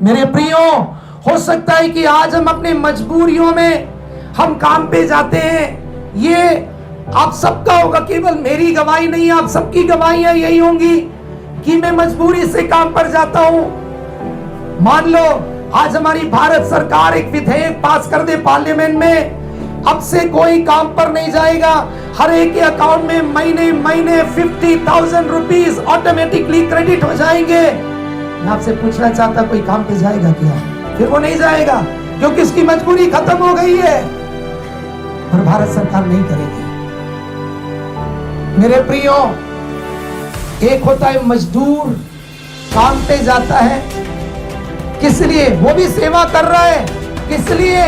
मेरे प्रियो, हो सकता है कि आज हम अपने मजबूरियों में हम काम पे जाते हैं। ये आप सबका होगा, केवल मेरी गवाही नहीं, आप सबकी गवाहियां यही होंगी कि मैं मजबूरी से काम पर जाता हूं। मान लो आज हमारी भारत सरकार एक विधेयक पास कर दे पार्लियामेंट में, अब से कोई काम पर नहीं जाएगा, हर एक के अकाउंट में महीने महीने 50,000 रुपीज ऑटोमेटिकली क्रेडिट हो जाएंगे। मैं आपसे पूछना चाहता, कोई काम पे जाएगा क्या? फिर वो नहीं जाएगा, क्योंकि उसकी मजबूरी खत्म हो गई है। और भारत सरकार नहीं करेगी। मेरे प्रियो, एक होता है मजदूर, काम पे जाता है, किस लिए? वो भी सेवा कर रहा है, किस लिए?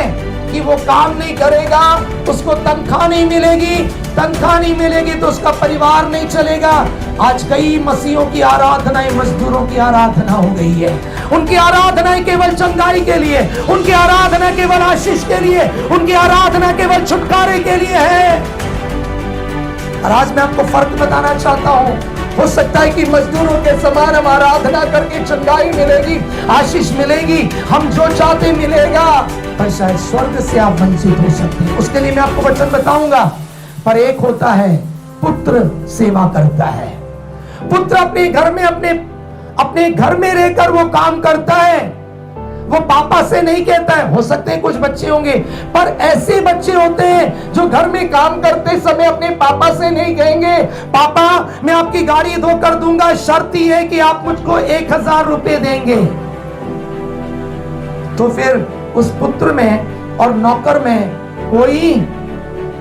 कि वो काम नहीं करेगा, उसको तनख्वाह नहीं मिलेगी, तनख्वाह नहीं मिलेगी तो उसका परिवार नहीं चलेगा। आज कई मसीहों की आराधनाएं मजदूरों की आराधना हो गई है। उनकी आराधनाएं केवल चंगाई के लिए, उनकी आराधना केवल आशीष के लिए, उनकी आराधना केवल छुटकारे के लिए है। और आज मैं आपको फर्क बताना चाहता हूं। हो सकता है कि मजदूरों के समान हम आराधना करके चंगाई मिलेगी, आशीष मिलेगी, हम जो चाहते मिलेगा, पर शायद स्वर्ग से आप वंचित हो सकते हैं। उसके लिए मैं आपको वचन बताऊंगा। पर एक होता है पुत्र सेवा करता है। पुत्र अपने घर में अपने घर में रहकर वो काम करता है। वो पापा से नहीं कहता है। हो सकते हैं कुछ बच्चे होंगे, पर ऐसे बच्चे होते हैं जो घर में काम करते समय अपने पापा से नहीं कहेंगे, पापा मैं आपकी गाड़ी धो कर दूंगा, शर्त ही है कि आप मुझको 1,000 रुपए देंगे। तो फिर उस पुत्र में और नौकर में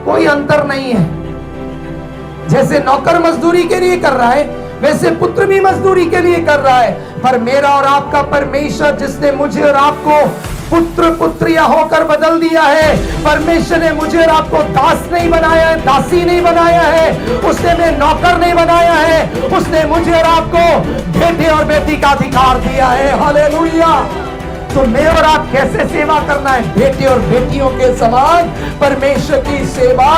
कोई अंतर नहीं है। जैसे नौकर मजदूरी के लिए कर रहा है, वैसे पुत्र भी मजदूरी के लिए कर रहा है। पर मेरा और आपका परमेश्वर, जिसने मुझे और आपको पुत्र पुत्रिया होकर बदल दिया है, परमेश्वर ने मुझे और आपको दास नहीं बनाया है, दासी नहीं बनाया है, उसने मैं नौकर नहीं बनाया है, उसने मुझे और आपको बेटे और बेटी का अधिकार दिया है। हालेलुया। तो मैं और आप कैसे सेवा करना है? बेटे और बेटियों के समान परमेश्वर की सेवा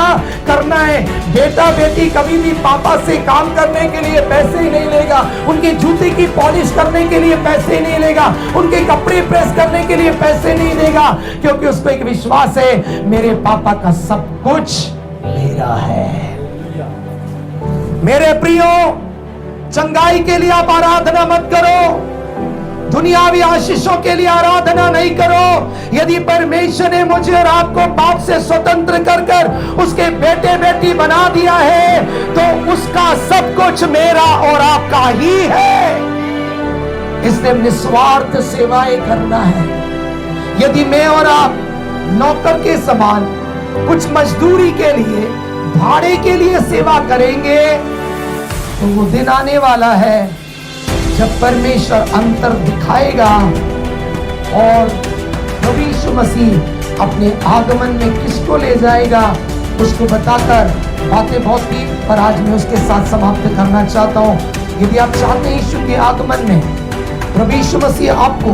करना है। बेटा बेटी कभी भी पापा से काम करने के लिए पैसे ही नहीं लेगा, उनके जूते की पॉलिश करने के लिए पैसे नहीं लेगा, उनके कपड़े प्रेस करने के लिए पैसे नहीं देगा, क्योंकि उसको एक विश्वास है, मेरे पापा का सब कुछ मेरा है। मेरे प्रियो, चंगाई के लिए आप आराधना मत करो, दुनियावी आशीषों के लिए आराधना नहीं करो। यदि परमेश्वर ने मुझे और आपको पाप से स्वतंत्र कर उसके बेटे बेटी बना दिया है, तो उसका सब कुछ मेरा और आपका ही है। इसलिए निस्वार्थ सेवाएं करना है। यदि मैं और आप नौकर के समान कुछ मजदूरी के लिए, भाड़े के लिए सेवा करेंगे, तो वो दिन आने वाला है जब परमेश्वर अंतर दिखाएगा और प्रभु यीशु मसीह अपने आगमन में किसको ले जाएगा उसको बताकर बातें बहुत थी, पर आज मैं उसके साथ समाप्त करना चाहता हूँ। यदि आप चाहते हैं यीशु के आगमन में प्रभु यीशु मसीह आपको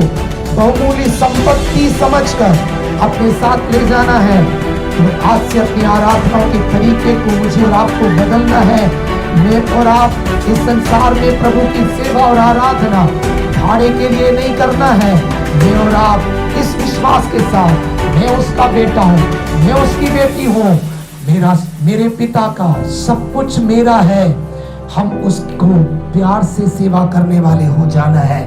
बहुमूल्य संपत्ति समझकर अपने साथ ले जाना है, तो आज से अपनी आराधनाओं के तरीके को मुझे और आपको बदलना है। मैं और आप इस संसार में प्रभु की सेवा और आराधना भाड़े के लिए नहीं करना है। मैं और आप इस विश्वास के साथ, मैं उसका बेटा हूँ, मैं उसकी बेटी हूँ, मेरे पिता का सब कुछ मेरा है, हम उसको प्यार से सेवा करने वाले हो जाना है।